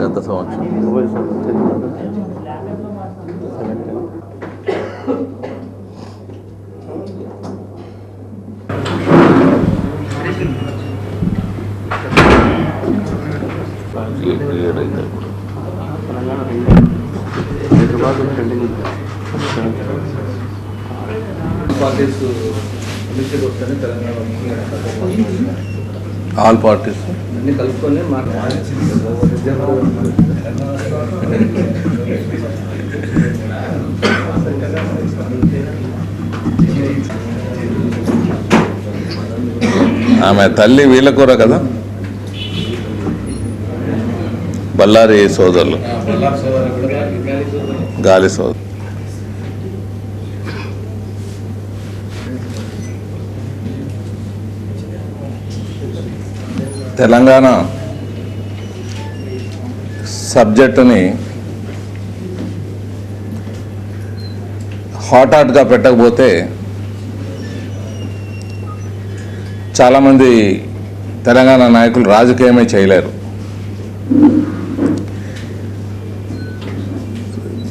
గత సంవత్సరం all parties అన్ని కలుపుకొని ఆమె తల్లి వీళ్ళకూర కదా, బళ్ళారి సోదరులు, గాలి సోదరు. తెలంగాణ సబ్జెక్టుని హాట్గా పెట్టకపోతే చాలామంది తెలంగాణ నాయకులు రాజకీయమే చేయలేరు.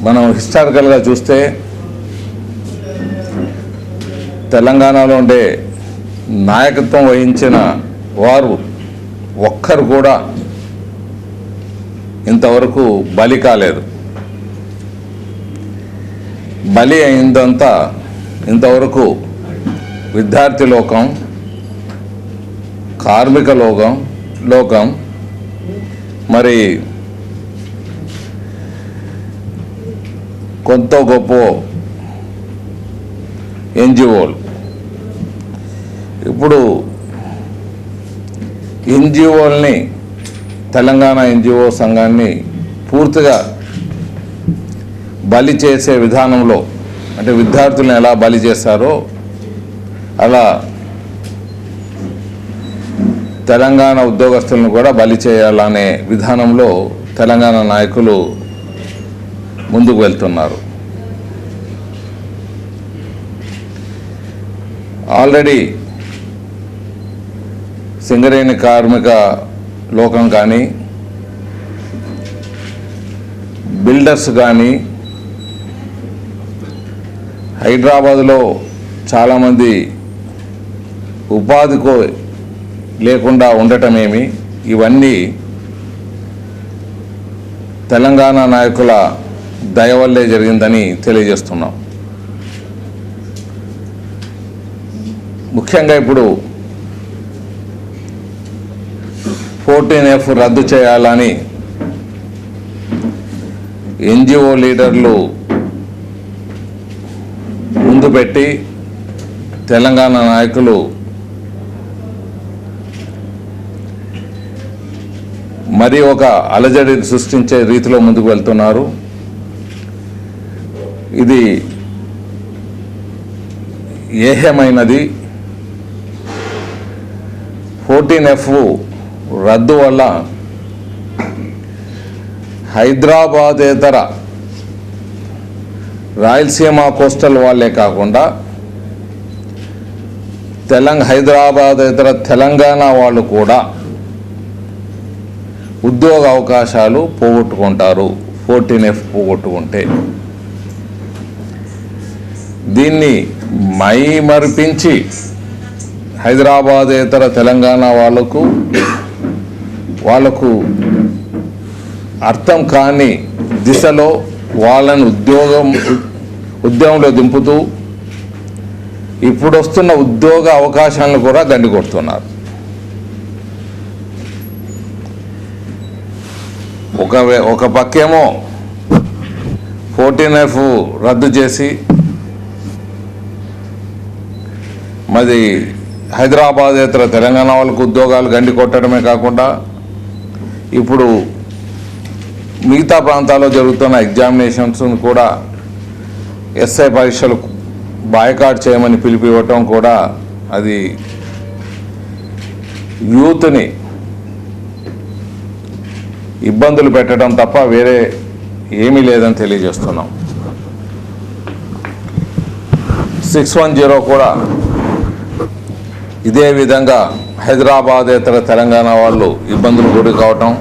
మనం హిస్టారికల్గా చూస్తే తెలంగాణలో ఉండే నాయకత్వం వహించిన వారు ఒక్కరు కూడా ఇంతవరకు బలి కాలేదు. బలి అయిందంతా ఇంతవరకు విద్యార్థి లోకం, కార్మిక లోకం మరి కొంత గొప్ప ఎన్జిఓలు. ఇప్పుడు ఎన్జిఓల్ని, తెలంగాణ ఎన్జిఓ సంఘాన్ని పూర్తిగా బలి చేసే విధానంలో, అంటే విద్యార్థులను ఎలా బలి చేస్తారో అలా తెలంగాణ ఉద్యోగస్తులను కూడా బలి చేయాలనే విధానంలో తెలంగాణ నాయకులు ముందుకు వెళ్తున్నారు. ఆల్రెడీ సింగరేణి కార్మిక లోకం కానీ, బిల్డర్స్ కానీ, హైదరాబాదులో చాలామంది ఉపాధికో లేకుండా ఉండటమేమి, ఇవన్నీ తెలంగాణ నాయకుల దయ వల్లే జరిగిందని తెలియజేస్తున్నాం. ముఖ్యంగా ఇప్పుడు 14F రద్దు చేయాలని ఎన్జిఓ లీడర్లు ముందు పెట్టి తెలంగాణ నాయకులు మరి ఒక అలజడి సృష్టించే రీతిలో ముందుకు వెళ్తున్నారు. ఇది ఏహ్యమైనది. 14F రద్దు వల్ల హైదరాబాదేతర రాయలసీమ కోస్టల్ వాళ్ళే కాకుండా హైదరాబాదేతర తెలంగాణ వాళ్ళు కూడా ఉద్యోగ అవకాశాలు పోగొట్టుకుంటారు 14F పోగొట్టుకుంటే. దీన్ని మైమరిపించి హైదరాబాదేతర తెలంగాణ వాళ్ళకు అర్థం కాని దిశలో వాళ్ళని ఉద్యోగంలో దింపుతూ ఇప్పుడు వస్తున్న ఉద్యోగ అవకాశాలను కూడా గండి కొడుతున్నారు. ఒక పక్కేమో 14F రద్దు చేసి మరి హైదరాబాదేతర తెలంగాణ వాళ్ళకు ఉద్యోగాలు గండి కొట్టడమే కాకుండా ఇప్పుడు మిగతా ప్రాంతాల్లో జరుగుతున్న ఎగ్జామినేషన్స్ను కూడా ఎస్ఐ పరీక్షలు బాయ్కాట్ చేయమని పిలిపివ్వటం కూడా అది యూత్ని ఇబ్బందులు పెట్టడం తప్ప వేరే ఏమీ లేదని తెలియజేస్తున్నాం. 610 కూడా ఇదే విధంగా హైదరాబాదేతర తెలంగాణ వాళ్ళు ఇబ్బందులు గురి కావటం,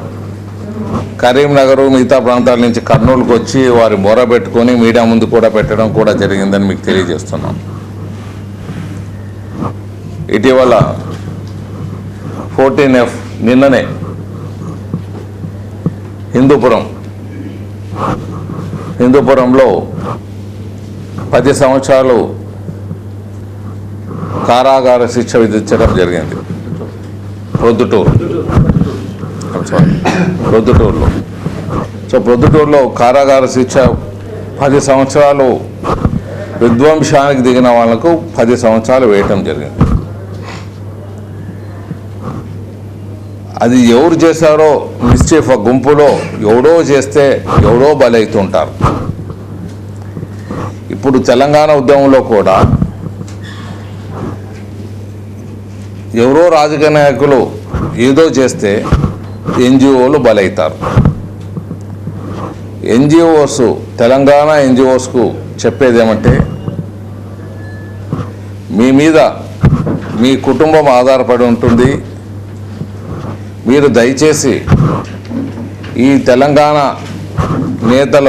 కరీంనగర్ మిగతా ప్రాంతాల నుంచి కర్నూలుకు వచ్చి వారి మొర పెట్టుకొని మీడియా ముందు కూడా పెట్టడం కూడా జరిగిందని మీకు తెలియజేస్తున్నాం. ఇటీవల 14F నిన్ననే హిందూపురంలో 10 సంవత్సరాలు కారాగార శిక్ష విధించడం జరిగింది. ప్రొద్దుటూరులో ప్రొద్దుటూరులో కారాగార శిక్ష 10 సంవత్సరాలు, విధ్వంసానికి దిగిన వాళ్లకు 10 సంవత్సరాలు వేయటం జరిగింది. అది ఎవరు చేశారో మిస్చీఫ్ గుంపులో ఎవడో చేస్తే ఎవడో బలవుతుంటారు. ఇప్పుడు తెలంగాణ ఉద్యమంలో కూడా ఎవరో రాజకీయ నాయకులు ఏదో చేస్తే ఎన్జిఓలు బలవుతారు. ఎన్జిఓస్ తెలంగాణ ఎన్జిఓస్కు చెప్పేది ఏమంటే, మీ మీద మీ కుటుంబం ఆధారపడి ఉంటుంది. మీరు దయచేసి ఈ తెలంగాణ నేతల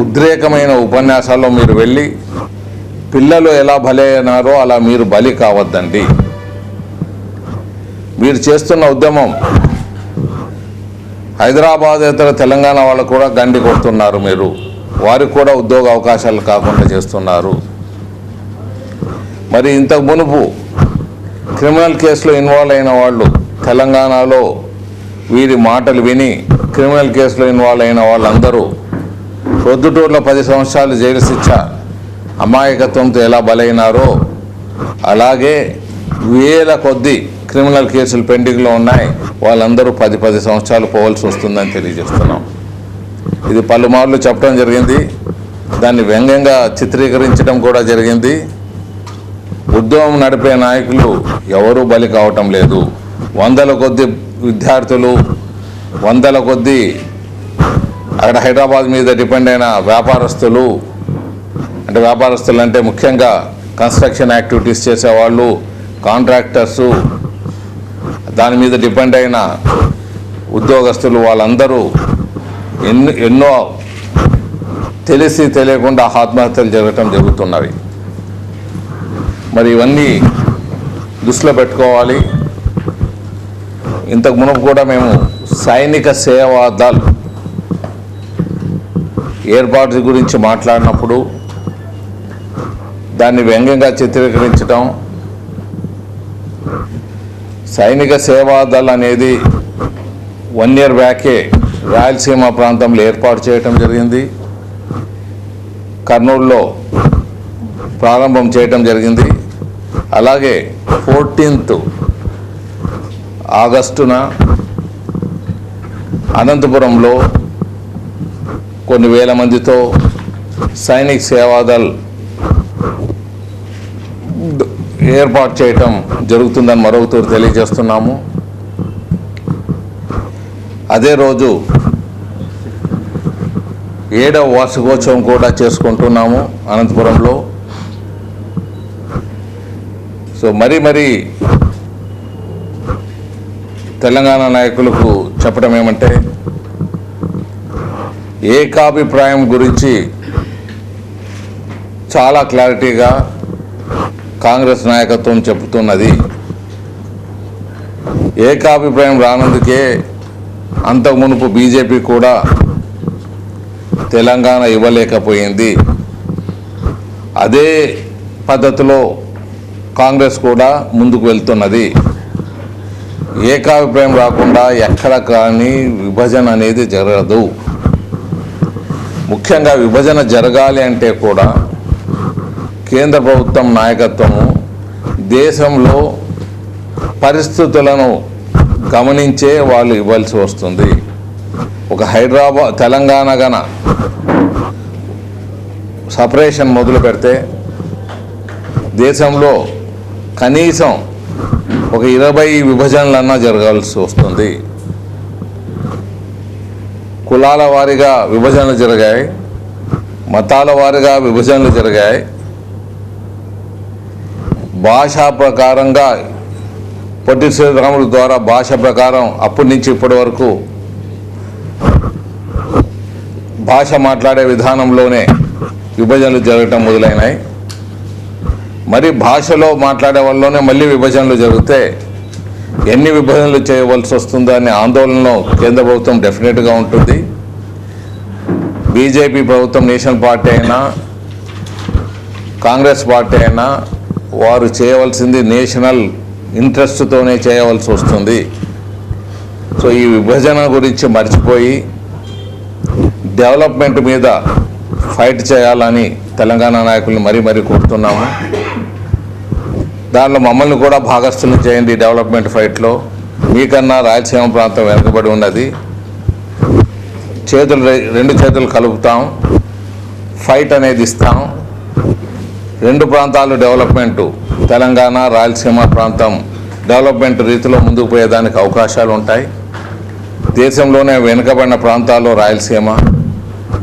ఉద్రేకమైన ఉపన్యాసాల్లో మీరు వెళ్ళి పిల్లలు ఎలా బలైనారో అలా మీరు బలి కావద్దండి. మీరు చేస్తున్న ఉద్యమం హైదరాబాదేతర తెలంగాణ వాళ్ళు కూడా గండి కొడుతున్నారు. మీరు వారికి కూడా ఉద్యోగ అవకాశాలు కాకుండా చేస్తున్నారు. మరి ఇంతకు మునుపు క్రిమినల్ కేసులో ఇన్వాల్వ్ అయిన వాళ్ళు తెలంగాణలో వీరి మాటలు విని క్రిమినల్ కేసులో ఇన్వాల్వ్ అయిన వాళ్ళందరూ ప్రొద్దుటూరులో 10 సంవత్సరాలు జైలు శిక్ష అమాయకత్వంతో ఎలా బలైనారో అలాగే వేల కొద్ది క్రిమినల్ కేసులు పెండింగ్లో ఉన్నాయి. వాళ్ళందరూ 10 సంవత్సరాలు పోవాల్సి వస్తుందని తెలియజేస్తున్నాం. ఇది పలుమార్లు చెప్పడం జరిగింది. దాన్ని వ్యంగ్యంగా చిత్రీకరించడం కూడా జరిగింది. ఉద్యమం నడిపే నాయకులు ఎవరూ బలి కావటం లేదు. వందల కొద్ది విద్యార్థులు, వందల కొద్ది అక్కడ హైదరాబాద్ మీద డిపెండ్ అయిన వ్యాపారస్తులు అంటే ముఖ్యంగా కన్స్ట్రక్షన్ యాక్టివిటీస్ చేసేవాళ్ళు, కాంట్రాక్టర్సు, దాని మీద డిపెండ్ అయిన ఉద్యోగస్తులు, వాళ్ళందరూ ఎన్నో తెలిసి తెలియకుండా ఆత్మహత్యలు జరుగుతున్నవి. మరి ఇవన్నీ దృష్టిలో పెట్టుకోవాలి. ఇంతకు మునుపు కూడా మేము సైనిక సేవా దళ్ ఏర్పాటు గురించి మాట్లాడినప్పుడు దాన్ని వ్యంగ్యంగా చిత్రీకరించడం, సైనిక సేవా దళ్ అనేది 1 year బ్యాకే రాయలసీమ ప్రాంతంలో ఏర్పాటు చేయటం జరిగింది. కర్నూలులో ప్రారంభం చేయటం జరిగింది. అలాగే 14th ఆగస్టున అనంతపురంలో కొన్ని వేల మందితో సైనిక సేవాదళ్ ఏర్పాటు చేయటం జరుగుతుందని మరొకతూరు తెలియజేస్తున్నాము. అదే రోజు 7వ వార్షికోత్సవం కూడా చేసుకుంటున్నాము అనంతపురంలో. మరి తెలంగాణ నాయకులకు చెప్పడం ఏమంటే, ఏకాభిప్రాయం గురించి చాలా క్లారిటీగా కాంగ్రెస్ నాయకత్వం చెబుతున్నది. ఏకాభిప్రాయం రానందుకే అంతకు మునుపు బీజేపీ కూడా తెలంగాణ ఇవ్వలేకపోయింది. అదే పద్ధతిలో కాంగ్రెస్ కూడా ముందుకు వెళ్తున్నది. ఏకాభిప్రాయం రాకుండా ఎక్కడ కానీ విభజన అనేది జరగదు. ముఖ్యంగా విభజన జరగాలి అంటే కూడా కేంద్ర ప్రభుత్వం నాయకత్వము దేశంలో పరిస్థితులను గమనించే వాళ్ళు ఇవ్వాల్సి వస్తుంది. ఒక హైదరాబాద్ తెలంగాణ గన సపరేషన్ మొదలు పెడితే దేశంలో కనీసం ఒక 20 విభజనలన్నా జరగాల్సి వస్తుంది. కులాల వారీగా విభజనలు జరిగాయి, మతాల వారీగా విభజనలు జరిగాయి, భాషా ప్రకారంగా పొట్టి శ్రీరాములు ద్వారా భాష ప్రకారం అప్పటి నుంచి ఇప్పటి వరకు భాష మాట్లాడే విధానంలోనే విభజనలు జరగటం మొదలైనాయి. మరి భాషలో మాట్లాడే వాళ్ళలోనే మళ్ళీ విభజనలు జరిగితే ఎన్ని విభజనలు చేయవలసి వస్తుందో అనే ఆందోళనలో కేంద్ర ప్రభుత్వం డెఫినెట్గా ఉంటుంది. బీజేపీ ప్రభుత్వం నేషనల్ పార్టీ అయినా కాంగ్రెస్ పార్టీ అయినా వారు చేయవలసింది నేషనల్ ఇంట్రెస్ట్తోనే చేయవలసి వస్తుంది. సో ఈ విభజన గురించి మర్చిపోయి డెవలప్మెంట్ మీద ఫైట్ చేయాలని తెలంగాణ నాయకుల్ని మరీ కోరుతున్నాము. దానిలో మమ్మల్ని కూడా భాగస్థులను చేయండి. డెవలప్మెంట్ ఫైట్లో మీకన్నా రాయలసీమ ప్రాంతం వెనుకబడి ఉన్నది. రెండు చేతులు కలుపుతాం, ఫైట్ అనేది ఇస్తాం. రెండు ప్రాంతాలు డెవలప్మెంటు, తెలంగాణ రాయలసీమ ప్రాంతం డెవలప్మెంట్ రీతిలో ముందుకు పోయేదానికి అవకాశాలు ఉంటాయి. దేశంలోనే వెనుకబడిన ప్రాంతాల్లో రాయలసీమ,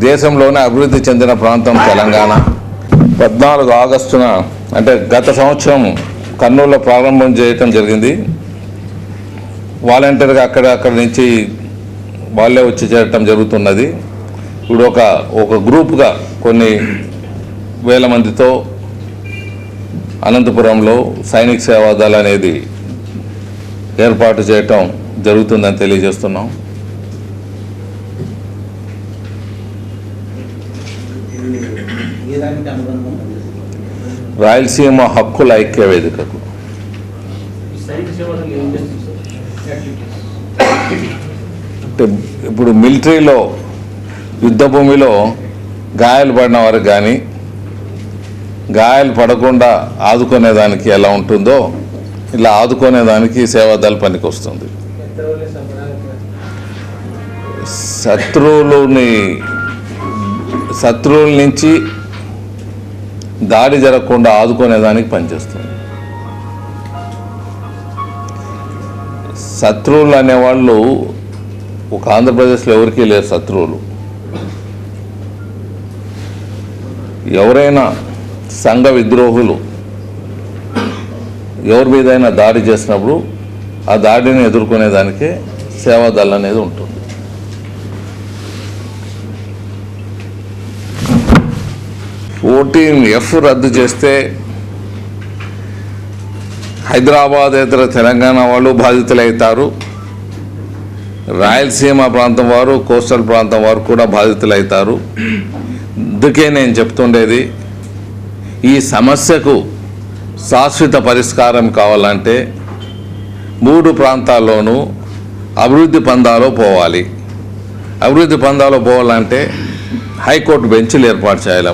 దేశంలోనే అభివృద్ధి చెందిన ప్రాంతం తెలంగాణ. 14 ఆగస్టున అంటే గత సంవత్సరం కర్నూలులో ప్రారంభం చేయటం జరిగింది. వాలంటీర్గా అక్కడి నుంచి వాళ్ళే వచ్చి చేరటం జరుగుతున్నది. ఇప్పుడు ఒక గ్రూప్గా కొన్ని వేల మందితో అనంతపురంలో సైనిక సేవాదళ అనేది ఏర్పాటు చేయటం జరుగుతుందని తెలియజేస్తున్నాం. రాయలసీమ హక్కుల ఐక్య వేదికకు అంటే ఇప్పుడు మిలిటరీలో యుద్ధ భూమిలో గాయాలు పడిన వారికి కానీ గాయాలు పడకుండా ఆదుకునేదానికి ఎలా ఉంటుందో ఇలా ఆదుకునేదానికి సేవాదళ పనికి వస్తుంది. శత్రువుల నుంచి దాడి జరగకుండా ఆదుకునేదానికి పనిచేస్తుంది. శత్రువులు అనేవాళ్ళు ఒక ఆంధ్రప్రదేశ్లో ఎవరికీ లేరు. శత్రువులు ఎవరైనా సంఘ విద్రోహులు ఎవరి మీదైనా దాడి చేసినప్పుడు ఆ దాడిని ఎదుర్కొనేదానికే సేవాదళ అనేది ఉంటుంది. F రద్దు చేస్తే హైదరాబాద్ ఇతర తెలంగాణ వాళ్ళు బాధితులవుతారు. రాయలసీమ ప్రాంతం వారు, కోస్టల్ ప్రాంతం వారు కూడా బాధితులవుతారు. అందుకే నేను చెప్తుండేది, ఈ సమస్యకు శాశ్వత పరిష్కారం కావాలంటే 3 ప్రాంతాల్లోనూ అభివృద్ధి పందాలో పోవాలి. అభివృద్ధి పందాలో పోవాలంటే హైకోర్టు బెంచ్లు ఏర్పాటు చేయాలి.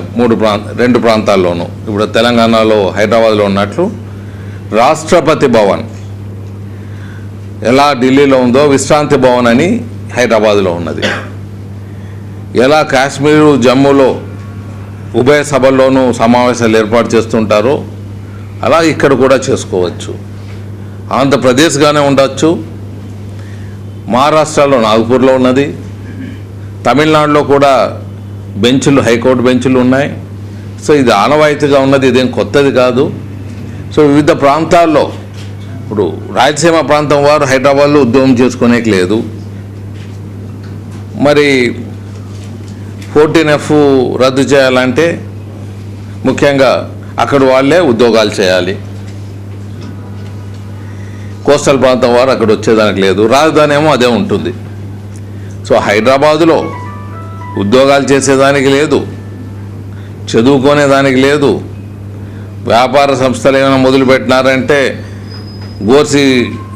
2 ప్రాంతాల్లోనూ. ఇప్పుడు తెలంగాణలో హైదరాబాద్లో ఉన్నట్లు రాష్ట్రపతి భవన్ ఎలా ఢిల్లీలో ఉందో విశ్రాంతి భవన్ అని హైదరాబాద్లో ఉన్నది. ఎలా కాశ్మీరు జమ్మూలో ఉభయ సభల్లోనూ సమావేశాలు ఏర్పాటు చేస్తుంటారో అలా ఇక్కడ కూడా చేసుకోవచ్చు. ఆంధ్రప్రదేశ్గానే ఉండొచ్చు. మహారాష్ట్రలో నాగపూర్లో ఉన్నది. తమిళనాడులో కూడా బెంచ్లు, హైకోర్టు బెంచ్లు ఉన్నాయి. సో ఇది ఆనవాయితీగా ఉన్నది, ఇదేం కొత్తది కాదు. సో వివిధ ప్రాంతాల్లో ఇప్పుడు రాయలసీమ ప్రాంతం వారు హైదరాబాద్లో ఉద్యోగం చేసుకునేకి లేదు. మరి 14F రద్దు చేయాలంటే ముఖ్యంగా అక్కడ వాళ్ళే ఉద్యోగాలు చేయాలి. కోస్టల్ ప్రాంతం వారు అక్కడ వచ్చేదానికి లేదు. రాజధాని ఏమో అదే ఉంటుంది. సో హైదరాబాదులో ఉద్యోగాలు చేసేదానికి లేదు, చదువుకునేదానికి లేదు. వ్యాపార సంస్థలు ఏమైనా మొదలుపెట్టినారంటే గోర్సి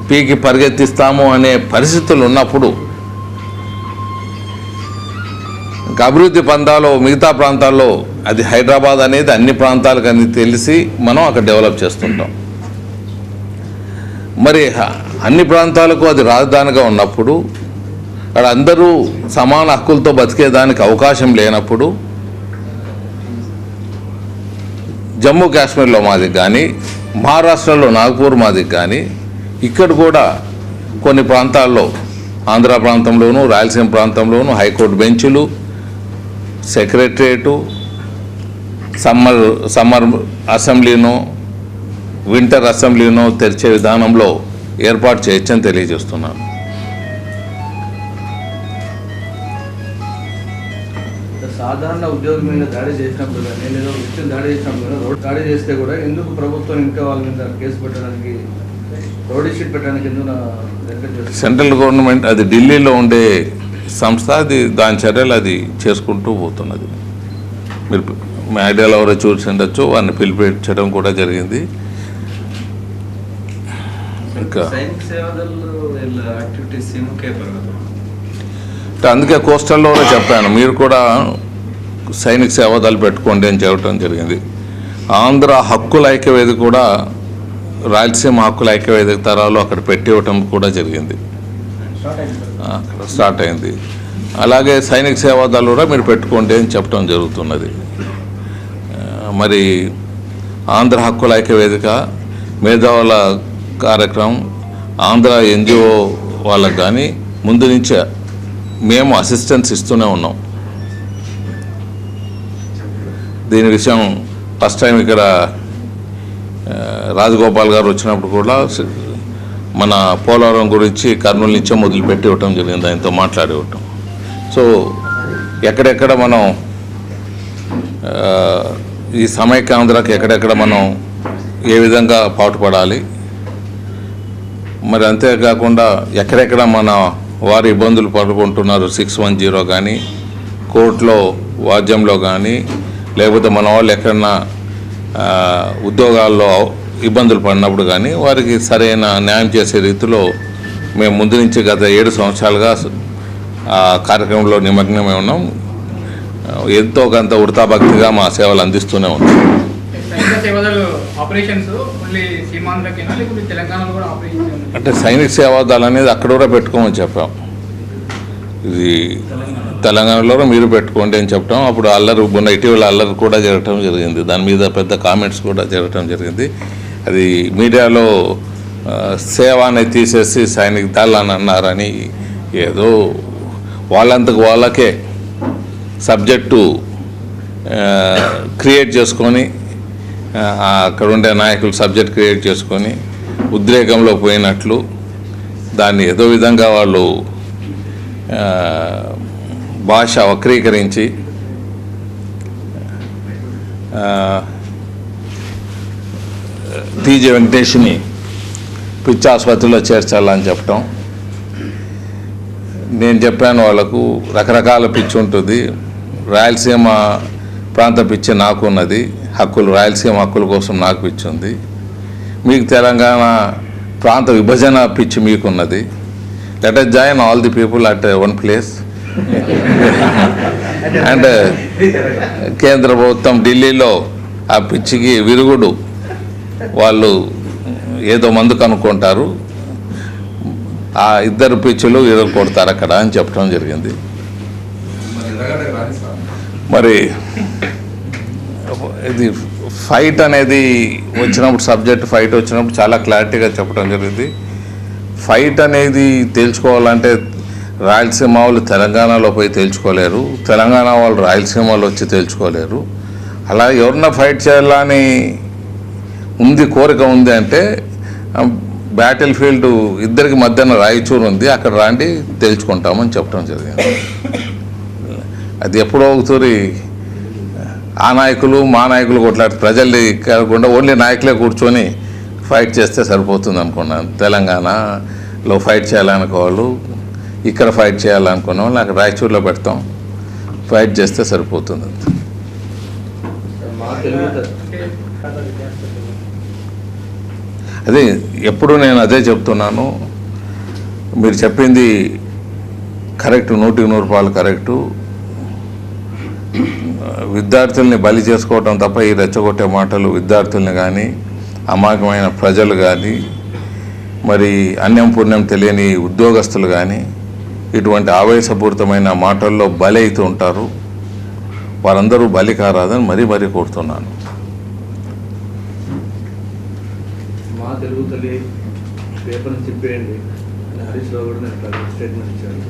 పీకి పరిగెత్తిస్తాము అనే పరిస్థితులు ఉన్నప్పుడు అభివృద్ధి పందాలో మిగతా ప్రాంతాల్లో అది హైదరాబాద్ అనేది అన్ని ప్రాంతాలకు అని తెలిసి మనం అక్కడ డెవలప్ చేస్తుంటాం. మరి అన్ని ప్రాంతాలకు అది రాజధానిగా ఉన్నప్పుడు అక్కడ అందరూ సమాన హక్కులతో బతికేదానికి అవకాశం లేనప్పుడు జమ్మూ కాశ్మీర్లో మాదికి కానీ, మహారాష్ట్రలో నాగపూర్ మాదికి కానీ, ఇక్కడ కూడా కొన్ని ప్రాంతాల్లో ఆంధ్ర ప్రాంతంలోనూ రాయలసీమ ప్రాంతంలోనూ హైకోర్టు బెంచులు, సెక్రటరియటు, సమ్మర్ అసెంబ్లీనో వింటర్ అసెంబ్లీనో తెరిచే విధానంలో ఏర్పాటు చేయొచ్చని తెలియజేస్తున్నాను. సాధారణ ఉద్యోగం మీద దాడి చేసినప్పుడు కానీ లేదా వ్యక్తిని దాడి చేసినప్పుడు రోడ్ దాడి చేస్తే కూడా ఎందుకు ప్రభుత్వం ఇంకా వాళ్ళ మీద కేసు పెట్టడానికి రోడ్ షీట్ పెట్టడానికి ఎందుకు సెంట్రల్ గవర్నమెంట్ అది ఢిల్లీలో ఉండే సంస్థ, అది దాని చర్యలు అది చేసుకుంటూ పోతున్నది. మీరు మీడియాలో ఎవరో చూసి ఉండొచ్చు, వారిని పిలిపించడం కూడా జరిగింది. ఇంకా అందుకే కోస్టల్లో కూడా చెప్పాను, మీరు కూడా సైనిక సేవాదాలు పెట్టుకోండి అని చెప్పడం జరిగింది. ఆంధ్ర హక్కుల ఐక్యవేదిక కూడా రాయలసీమ హక్కుల ఐక్యవేదిక తరాలు అక్కడ పెట్టివ్వటం కూడా జరిగింది, అక్కడ స్టార్ట్ అయింది. అలాగే సైనిక సేవాదాలు కూడా మీరు పెట్టుకోండి అని చెప్పడం జరుగుతున్నది. మరి ఆంధ్ర హక్కుల ఐక్యవేదిక, మేధావుల కార్యక్రమం, ఆంధ్ర ఎన్జిఓ వాళ్ళకు కానీ ముందు నుంచే మేము అసిస్టెన్స్ ఇస్తూనే ఉన్నాం. దీని విషయం ఫస్ట్ టైం ఇక్కడ రాజగోపాల్ గారు వచ్చినప్పుడు కూడా మన పోలవరం గురించి కర్నూలు నుంచే మొదలుపెట్టి ఇవ్వటం జరిగింది, ఆయనతో మాట్లాడి ఇవ్వటం. సో ఎక్కడెక్కడ మనం ఈ సమైక్యాంధ్రకి ఎక్కడెక్కడ మనం ఏ విధంగా పాటుపడాలి, మరి అంతేకాకుండా ఎక్కడెక్కడ మన వారు ఇబ్బందులు పడుకుంటున్నారు 610 కానీ, కోర్టులో వాద్యంలో కానీ, లేకపోతే మన వాళ్ళు ఎక్కడన్నా ఉద్యోగాల్లో ఇబ్బందులు పడినప్పుడు కానీ వారికి సరైన న్యాయం చేసే రీతిలో మేము ముందు నుంచి గత 7 సంవత్సరాలుగా ఆ కార్యక్రమంలో నిమగ్నమై ఉన్నాం. ఎంతో కొంత ఉడతాభక్తిగా మా సేవలు అందిస్తూనే ఉన్నాం. అంటే సైనిక సేవాదాలు అనేది అక్కడ కూడా పెట్టుకోమని చెప్పాం. ఇది తెలంగాణలో మీరు పెట్టుకోండి అని చెప్పడం. అప్పుడు అల్లరి ఇటీవల అల్లరి కూడా జరగటం జరిగింది, దాని మీద పెద్ద కామెంట్స్ కూడా జరగటం జరిగింది. అది మీడియాలో సేవ అనేది తీసేసి సైనిక దళాలు అని అన్నారని ఏదో వాళ్ళంతకు వాళ్ళకే సబ్జెక్టు క్రియేట్ చేసుకొని, అక్కడ ఉండే నాయకులు సబ్జెక్ట్ క్రియేట్ చేసుకొని ఉద్రేకంలో పోయినట్లు దాన్ని ఏదో విధంగా వాళ్ళు భాష వక్రీకరించి టీజీ వెంకటేష్ని పిచ్చి ఆసుపత్రిలో చేర్చాలని చెప్పటం. నేను చెప్పాను వాళ్ళకు రకరకాల పిచ్చి ఉంటుంది, రాయలసీమ ప్రాంత పిచ్చి నాకు ఉన్నది, హక్కులు రాయలసీమ హక్కుల కోసం నాకు పిచ్చి ఉంది, మీకు తెలంగాణ ప్రాంత విభజన పిచ్చి మీకున్నది. Let us join all the people at one place. And కేంద్ర ప్రభుత్వం ఢిల్లీలో ఆ పిచ్చికి విరుగుడు వాళ్ళు ఏదో మందు కనుక్కుంటారు, ఆ ఇద్దరు పిచ్చులు ఇరుగు కొడతారు అక్కడ అని చెప్పడం జరిగింది. మరి ఇది ఫైట్ అనేది వచ్చినప్పుడు, సబ్జెక్ట్ ఫైట్ వచ్చినప్పుడు చాలా క్లారిటీగా చెప్పడం జరిగింది. ఫైట్ అనేది తేల్చుకోవాలంటే రాయలసీమ వాళ్ళు తెలంగాణలో పోయి తేల్చుకోలేరు, తెలంగాణ వాళ్ళు రాయలసీమలో వచ్చి తేల్చుకోలేరు. అలా ఎవరన్నా ఫైట్ చేయాలని ఉంది, కోరిక ఉంది అంటే బ్యాటిల్ ఫీల్డ్ ఇద్దరికి మధ్యన రాయచూరు ఉంది, అక్కడ రాండి తేల్చుకుంటామని చెప్పడం జరిగింది. అది ఎప్పుడో ఒకసారి ఆ నాయకులు మా నాయకులు కొట్లాడి ప్రజల్ని కాకుండా ఓన్లీ నాయకులే కూర్చొని ఫైట్ చేస్తే సరిపోతుంది అనుకున్నాను. తెలంగాణలో ఫైట్ చేయాలనుకోవాళ్ళు, ఇక్కడ ఫైట్ చేయాలనుకున్న వాళ్ళు అక్కడ రాయచూరులో పెడతాం, ఫైట్ చేస్తే సరిపోతుంది. అదే ఎప్పుడు నేను అదే చెప్తున్నాను, మీరు చెప్పింది కరెక్టు, 100% కరెక్టు. విద్యార్థుల్ని బలి చేసుకోవటం తప్ప ఈ రెచ్చగొట్టే మాటలు విద్యార్థుల్ని కానీ అమాయకమైన ప్రజలు కానీ మరి అన్యం పుణ్యం తెలియని ఉద్యోగస్తులు కానీ ఇటువంటి ఆవేశపూరితమైన మాటల్లో బలి అవుతూ ఉంటారు. వారందరూ బలి కారాదని మరీ కోరుతున్నాను. మా తెలుగు తల్లి పేపర్ని చెప్పేయండి అని హరీష్ రావు కూడా నేను స్టేట్మెంట్ ఇచ్చాడు.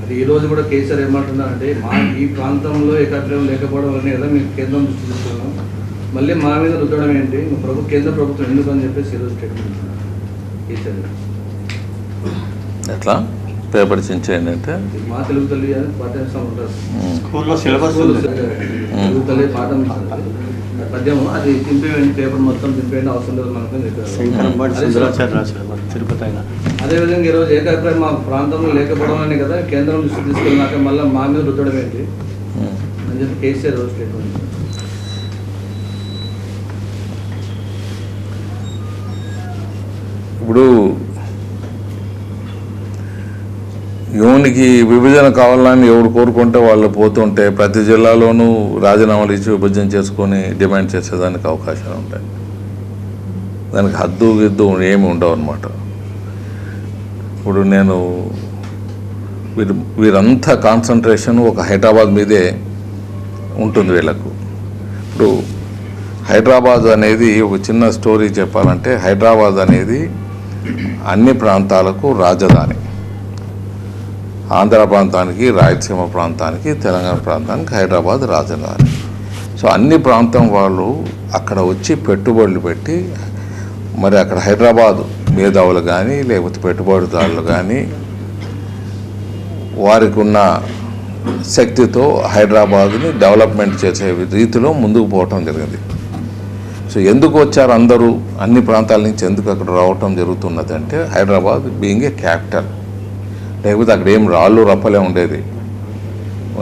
అది ఈ రోజు కూడా కేసీఆర్ ఏమంటున్నారంటే మా ఈ ప్రాంతంలో ఏకాగ్రహం లేకపోవడం వల్లనే కదా మేము కేంద్రం దృష్టి తీసుకున్నాం, మళ్ళీ మా మీద రుద్దడం ఏంటి, కేంద్ర ప్రభుత్వం ఎందుకు అని చెప్పేసి ఈరోజు స్టేట్మెంట్ ఇచ్చారు కేసీఆర్. ఎట్లా పేపర్ చించేయండి అంటే మా తెలుగు తల్లి అని పాఠ్యాంశం ఉంటుంది స్కూల్లో సిలబస్ తెలుగు తల్లి పాఠం ఇస్తుంది పద్యము, అది చింపేయండి, పేపర్ మొత్తం చింపేయండి, అవసరం లేదు మనకు చెప్పారు. తిరుపతి అయినా అదేవిధంగా ఈరోజు ఏకాభిప్రాయం మా ప్రాంతంలో లేకపోవడం అని కదా కేంద్రం దృష్టి తీసుకెళ్ళినాక మళ్ళీ మా మీద రుద్దడం ఏంటి అని చెప్పి కేసీఆర్ రోజు స్టేట్మెంట్. ఇప్పుడు యువనికి విభజన కావాలని ఎవరు కోరుకుంటే వాళ్ళు పోతుంటే ప్రతి జిల్లాలోనూ రాజీనామాలు ఇచ్చి విభజన చేసుకొని డిమాండ్ చేసేదానికి అవకాశాలు ఉంటాయి. దానికి హద్దు గిద్దు ఏమి ఉండవు అన్నమాట. ఇప్పుడు నేను వీరంతా కాన్సన్ట్రేషన్ ఒక హైదరాబాద్ మీదే ఉంటుంది వీళ్ళకు. ఇప్పుడు హైదరాబాద్ అనేది ఒక చిన్న స్టోరీ చెప్పాలంటే, హైదరాబాద్ అనేది అన్ని ప్రాంతాలకు రాజధాని. ఆంధ్ర ప్రాంతానికి, రాయలసీమ ప్రాంతానికి, తెలంగాణ ప్రాంతానికి హైదరాబాద్ రాజధాని. సో అన్ని ప్రాంతం వాళ్ళు అక్కడ వచ్చి పెట్టుబడులు పెట్టి మరి అక్కడ హైదరాబాద్ మేధావులు కానీ లేకపోతే పెట్టుబడిదారులు కానీ వారికి ఉన్న శక్తితో హైదరాబాద్ని డెవలప్మెంట్ చేసే రీతిలో ముందుకు పోవటం జరిగింది. సో ఎందుకు వచ్చారు అందరూ, అన్ని ప్రాంతాల నుంచి ఎందుకు అక్కడ రావటం జరుగుతున్నది అంటే, హైదరాబాద్ బీయింగ్ ఏ క్యాపిటల్. లేకపోతే అక్కడ ఏం రాళ్ళు రప్పలే ఉండేది,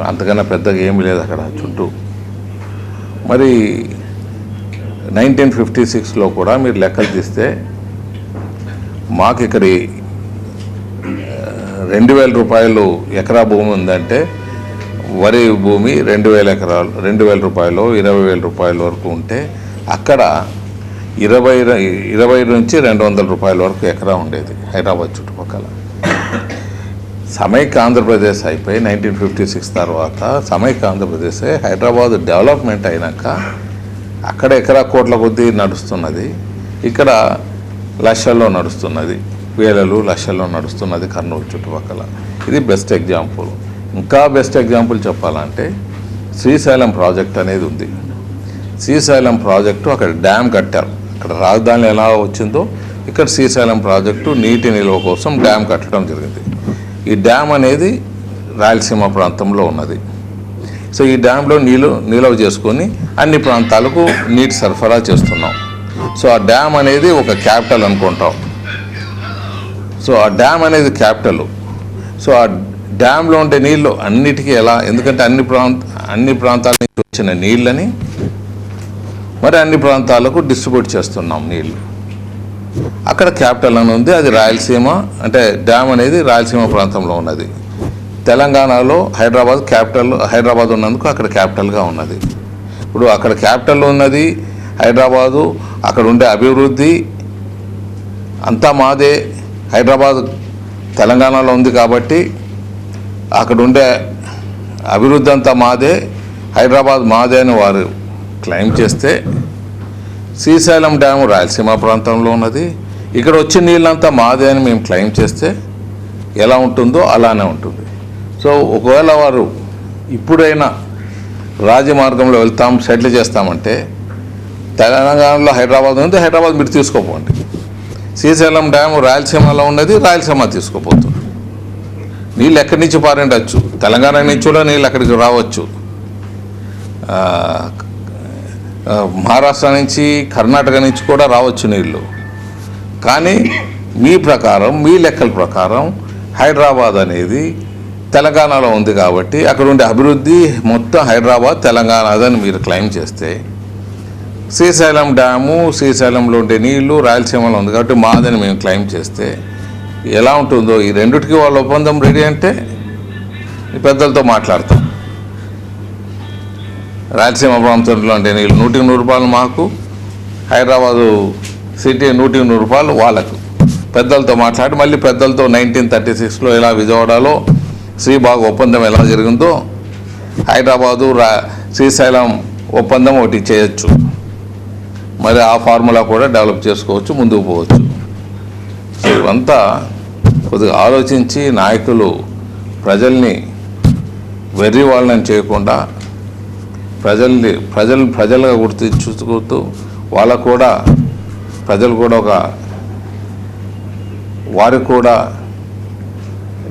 అంతకన్నా పెద్దగా ఏమి లేదు అక్కడ చుట్టూ. మరి 1956లో కూడా మీరు లెక్కలు తీస్తే మాకు ఇక్కడ 2000 రూపాయలు ఎకరా భూమి ఉందంటే, వరి భూమి 2000 ఎకరాలు 2000 రూపాయలు 20,000 రూపాయల వరకు ఉంటే, అక్కడ 20 నుంచి 200 రూపాయల వరకు ఎకరా ఉండేది హైదరాబాద్ చుట్టుపక్కల. సమైక్య ఆంధ్రప్రదేశ్ అయిపోయి 1956 తర్వాత సమైక్య ఆంధ్రప్రదేశ్ హైదరాబాద్ డెవలప్మెంట్ అయినాక అక్కడ ఎకరా కోట్ల కొద్దీ నడుస్తున్నది, ఇక్కడ లక్షల్లో నడుస్తున్నది, వేలలు లక్షల్లో నడుస్తున్నది కర్నూలు చుట్టుపక్కల. ఇది బెస్ట్ ఎగ్జాంపుల్. ఇంకా బెస్ట్ ఎగ్జాంపుల్ చెప్పాలంటే శ్రీశైలం ప్రాజెక్ట్ అనేది ఉంది. శ్రీశైలం ప్రాజెక్టు అక్కడ డ్యామ్ కట్టారు. అక్కడ రాజధాని ఎలా వచ్చిందో ఇక్కడ శ్రీశైలం ప్రాజెక్టు నీటి నిల్వ కోసం డ్యామ్ కట్టడం జరిగింది. ఈ డ్యామ్ అనేది రాయలసీమ ప్రాంతంలో ఉన్నది. సో ఈ డ్యాంలో నిల్వ చేసుకొని అన్ని ప్రాంతాలకు నీటి సరఫరా చేస్తున్నాం. సో ఆ డ్యామ్ అనేది ఒక క్యాపిటల్ అనుకుంటాం. సో ఆ డ్యామ్ అనేది క్యాపిటల్. సో ఆ డ్యామ్లో ఉండే నీళ్ళు అన్నిటికీ ఎలా, ఎందుకంటే అన్ని ప్రాంతాల నుంచి వచ్చిన నీళ్ళని మరి అన్ని ప్రాంతాలకు డిస్ట్రిబ్యూట్ చేస్తున్నాం నీళ్ళు. అక్కడ క్యాపిటల్ అని ఉంది, అది రాయలసీమ, అంటే డ్యామ్ అనేది రాయలసీమ ప్రాంతంలో ఉన్నది. తెలంగాణలో హైదరాబాద్ ఉన్నందుకు అక్కడ క్యాపిటల్గా ఉన్నది. ఇప్పుడు అక్కడ క్యాపిటల్ ఉన్నది హైదరాబాదు, అక్కడ ఉండే అభివృద్ధి అంతా మాదే. హైదరాబాద్ తెలంగాణలో ఉంది కాబట్టి అక్కడ ఉండే అభివృద్ధి అంతా మాదే, హైదరాబాద్ మాదే అని వారు క్లెయిమ్ చేస్తే, శ్రీశైలం డ్యాము రాయలసీమ ప్రాంతంలో ఉన్నది, ఇక్కడ వచ్చే నీళ్ళంతా మాదే అని మేము క్లెయిమ్ చేస్తే ఎలా ఉంటుందో అలానే ఉంటుంది. సో ఒకవేళ వారు ఇప్పుడైనా రాజమార్గంలో వెళ్తాం, సెటిల్ చేస్తామంటే, తెలంగాణలో హైదరాబాద్ ఉంది, హైదరాబాద్ మీరు తీసుకోపోండి. శ్రీశైలం డ్యాము రాయలసీమలో ఉన్నది, రాయలసీమ తీసుకోపోతుంది. నీళ్ళు ఎక్కడి నుంచి పారిండొచ్చు, తెలంగాణ నుంచి కూడా నీళ్ళు అక్కడికి రావచ్చు, మహారాష్ట్ర నుంచి కర్ణాటక నుంచి కూడా రావచ్చు నీళ్ళు. కానీ మీ ప్రకారం, మీ లెక్కల ప్రకారం హైదరాబాద్ అనేది తెలంగాణలో ఉంది కాబట్టి అక్కడ ఉండే అభివృద్ధి మొత్తం హైదరాబాద్ తెలంగాణదని మీరు క్లెయిమ్ చేస్తే, శ్రీశైలం డ్యాము శ్రీశైలంలో ఉండే నీళ్లు రాయలసీమలో ఉంది కాబట్టి మాదని మేము క్లెయిమ్ చేస్తే ఎలా ఉంటుందో, ఈ రెండిటికి వాళ్ళ ఒప్పందం రెడీ అంటే పెద్దలతో మాట్లాడతాం. రాయలసీమ ప్రాంతంలో అంటే నీళ్ళు 100 రూపాయలు మాకు, హైదరాబాదు సిటీ 100 రూపాయలు వాళ్ళకు. పెద్దలతో మాట్లాడి మళ్ళీ పెద్దలతో 1936లో ఎలా విజయవాడలో శ్రీబాగ్ ఒప్పందం ఎలా జరిగిందో హైదరాబాదు శ్రీశైలం ఒప్పందం ఒకటి చేయొచ్చు. మరి ఆ ఫార్ములా కూడా డెవలప్ చేసుకోవచ్చు, ముందుకు పోవచ్చు. సో ఇవంతా కొద్దిగా ఆలోచించి నాయకులు ప్రజల్ని వెర్రి వాళ్ళని చేయకుండా ప్రజలుగా చూసుకుంటూ వాళ్ళకు కూడా ప్రజలు కూడా వారికి కూడా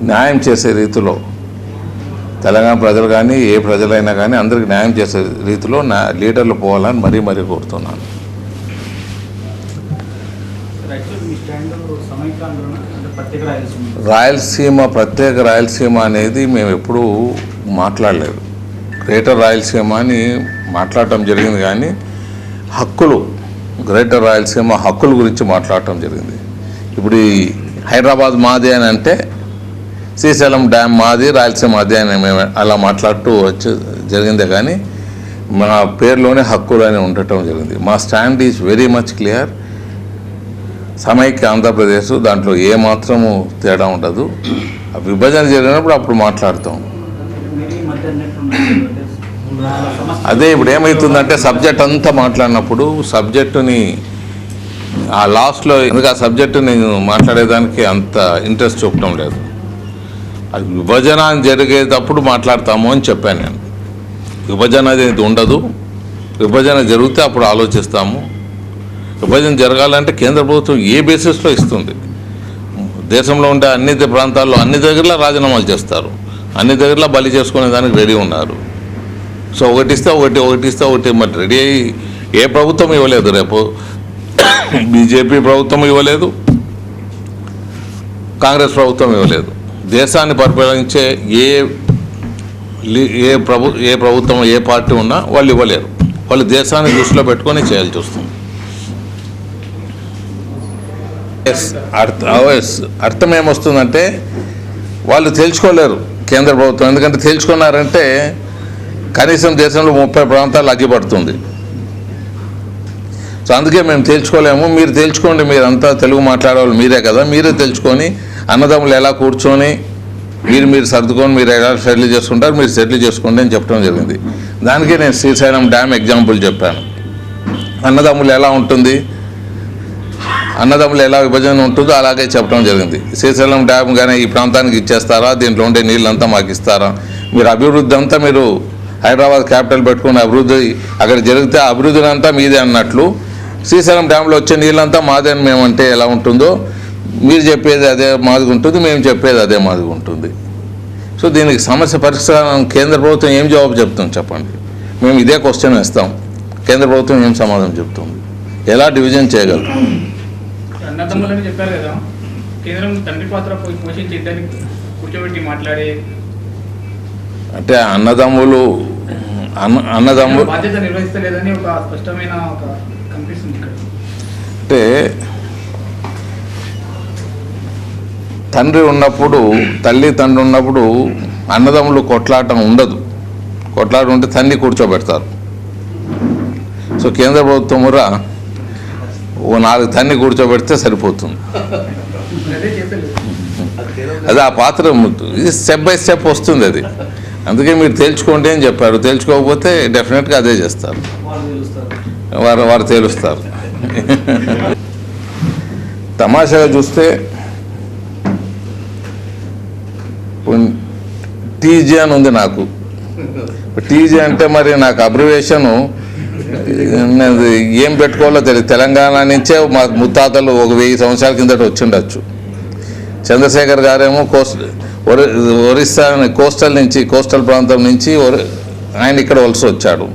న్యాయం చేసే రీతిలో తెలంగాణ ప్రజలు కానీ ఏ ప్రజలైనా కానీ అందరికి న్యాయం చేసే రీతిలో లీడర్లు పోవాలని మరీ కోరుతున్నాను. ప్రత్యేక రాయలసీమ అనేది మేము ఎప్పుడూ మాట్లాడలేదు. గ్రేటర్ రాయలసీమ అని మాట్లాడటం జరిగింది, కానీ గ్రేటర్ రాయలసీమ హక్కుల గురించి మాట్లాడటం జరిగింది. ఇప్పుడు ఈ హైదరాబాద్ మాది అని అంటే శ్రీశైలం డ్యామ్ మాది, రాయలసీమ మాది అని మేము అలా మాట్లాడుతూ జరిగిందే, కానీ మన పేరులోనే హక్కులు అని ఉండటం జరిగింది. మా stand is very much clear. సమైక్య ఆంధ్రప్రదేశ్, దాంట్లో ఏమాత్రము తేడా ఉండదు. ఆ విభజన జరిగినప్పుడు అప్పుడు మాట్లాడతాం. అదే ఇప్పుడు ఏమవుతుందంటే సబ్జెక్ట్ అంతా మాట్లాడినప్పుడు సబ్జెక్టుని ఆ లాస్ట్లో ఎందుకు ఆ సబ్జెక్టుని మాట్లాడేదానికి అంత ఇంట్రెస్ట్ చూపటం లేదు. అది విభజన జరిగేటప్పుడు మాట్లాడతాము అని చెప్పాను నేను. విభజన అనేది ఉండదు. విభజన జరిగితే అప్పుడు ఆలోచిస్తాము. విభజన జరగాలంటే కేంద్ర ప్రభుత్వం ఏ బేసిస్లో ఇస్తుంది? దేశంలో ఉండే అన్ని ప్రాంతాల్లో అన్ని దగ్గరలో రాజీనామాలు చేస్తారు, అన్ని దగ్గరలో బలి చేసుకునే దానికి రెడీ ఉన్నారు. సో ఒకటిస్తే ఒకటి మరి రెడీ అయ్యి ఏ ప్రభుత్వం ఇవ్వలేదు. రేపు బీజేపీ ప్రభుత్వం ఇవ్వలేదు, కాంగ్రెస్ ప్రభుత్వం ఇవ్వలేదు. దేశాన్ని పరిపాలించే ఏ ప్రభుత్వం ఏ పార్టీ ఉన్నా వాళ్ళు ఇవ్వలేరు. వాళ్ళు దేశాన్ని దృష్టిలో పెట్టుకొని చేయాల్సి వస్తుంది. అర్థం ఏమొస్తుందంటే వాళ్ళు తెలుసుకోలేరు కేంద్ర ప్రభుత్వం. ఎందుకంటే తెలుసుకున్నారంటే కనీసం దేశంలో 30 ప్రాంతాలు అగ్గిపడుతుంది. సో అందుకే మేము తెలుసుకోలేము. మీరు తెలుసుకోండి, మీరంతా తెలుగు మాట్లాడేవాళ్ళు మీరే కదా, మీరే తెలుసుకొని అన్నదమ్ములు ఎలా కూర్చొని మీరు సర్దుకొని మీరు ఎలా సెటిల్ చేసుకుంటారు, మీరు సెటిల్ చేసుకోండి అని చెప్పడం జరిగింది. దానికే నేను శ్రీశైలం డ్యామ్ ఎగ్జాంపుల్ చెప్పాను. అన్నదమ్ములు ఎలా ఉంటుంది, అన్నదమ్ములు ఎలా విభజన ఉంటుందో అలాగే చెప్పడం జరిగింది. శ్రీశైలం డ్యామ్ కానీ ఈ ప్రాంతానికి ఇచ్చేస్తారా, దీంట్లో ఉండే నీళ్ళంతా మాకు ఇస్తారా, మీరు అభివృద్ధి అంతా మీరు హైదరాబాద్ క్యాపిటల్ పెట్టుకుని అభివృద్ధి అక్కడ జరిగితే అభివృద్ధి అంతా మీదే అన్నట్లు శ్రీశైలం డ్యాంలో వచ్చే నీళ్ళంతా మాదే అని మేమంటే ఎలా ఉంటుందో మీరు చెప్పేది అదే మాదిగా ఉంటుంది, మేము చెప్పేది అదే మాదిగా ఉంటుంది. సో దీనికి సమస్య పరిష్కారం కేంద్ర ప్రభుత్వం ఏం జవాబు చెప్తుంది చెప్పండి? మేము ఇదే క్వశ్చన్ వేస్తాం, కేంద్ర ప్రభుత్వం ఏం సమాధానం చెప్తుంది? ఎలా డివిజన్ చేయగలరు? అన్నదమ్ములని చెప్పారు కదా, కేంద్రం తండ్రి పాత్ర పోషించి ఇద్దరిని కూర్చోబెట్టి మాట్లాడే అంటే అన్నదమ్ములు బాధ్యత నిర్వహిస్తలేదని ఒక స్పష్టమైన ఒక కనిపిస్తుంది ఇక్కడ. అంటే తండ్రి ఉన్నప్పుడు తండ్రి ఉన్నప్పుడు అన్నదమ్ములు కొట్లాటం ఉండదు. కొట్లాట ఉంటే తండ్రి కూర్చోబెడతారు. సో కేంద్ర ప్రభుత్వం కూడా ఓ 4 తండ్రి కూర్చోబెడితే సరిపోతుంది. అది ఆ పాత్ర ఇది స్టెప్ బై స్టెప్ వస్తుంది. అది అందుకే మీరు తెలుసుకోండి అని చెప్పారు. తెలుసుకోకపోతే డెఫినెట్గా అదే చేస్తారు, వారు తేలుస్తారు. తమాషాగా చూస్తే టీజీ అని ఉంది నాకు. టీజీ అంటే మరి నాకు అబ్రివేషను ఏం పెట్టుకోవాలో తెలియదు. తెలంగాణ నుంచే మా ముత్తాతలు ఒక 1000 సంవత్సరాల కిందట వచ్చిండొచ్చు. చంద్రశేఖర్ గారేమో ఒరిస్సా కోస్టల్ ప్రాంతం నుంచి ఆయన ఇక్కడ వలస వచ్చాడు.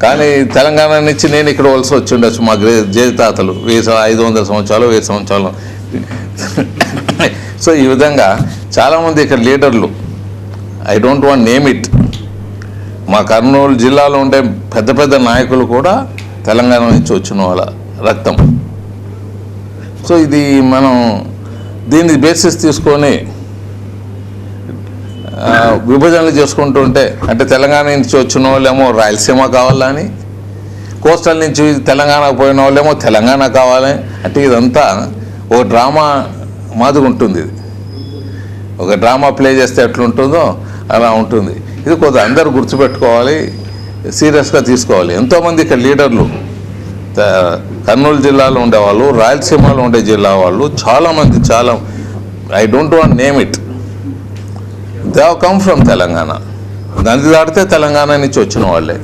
కానీ తెలంగాణ నుంచి నేను ఇక్కడ వలస వచ్చి ఉండొచ్చు. మా జేతాతలు 500 సంవత్సరాలు 1000 సంవత్సరాలు. సో ఈ విధంగా చాలామంది ఇక్కడ లీడర్లు, I don't want name it, మా కర్నూలు జిల్లాలో ఉండే పెద్ద పెద్ద నాయకులు కూడా తెలంగాణ నుంచి వచ్చిన వాళ్ళ రక్తం. సో ఇది మనం దీన్ని బేసిస్ తీసుకొని విభజనలు చేసుకుంటుంటే అంటే తెలంగాణ నుంచి వచ్చిన వాళ్ళేమో రాయలసీమ కావాలని, కోస్టల్ నుంచి తెలంగాణకు పోయిన వాళ్ళేమో తెలంగాణ కావాలి. అంటే ఇదంతా ఓ డ్రామా మాదిరి ఉంటుంది. ఇది ఒక డ్రామా ప్లే చేస్తే ఎట్లుంటుందో అలా ఉంటుంది. ఇది కొంత అందరూ గుర్తుపెట్టుకోవాలి, సీరియస్గా తీసుకోవాలి. ఎంతోమంది ఇక్కడ లీడర్లు కర్నూలు జిల్లాలో ఉండేవాళ్ళు, రాయలసీమలో ఉండే జిల్లా వాళ్ళు చాలామంది, చాలా I don't want name it, they have come from Telangana. నది దాటితే తెలంగాణ నుంచి వచ్చిన వాళ్ళే.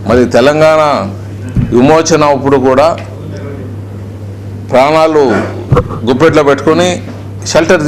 మరి తెలంగాణ విమోచన అప్పుడు కూడా ప్రాణాలు గుప్పెట్లో పెట్టుకొని షెల్టర్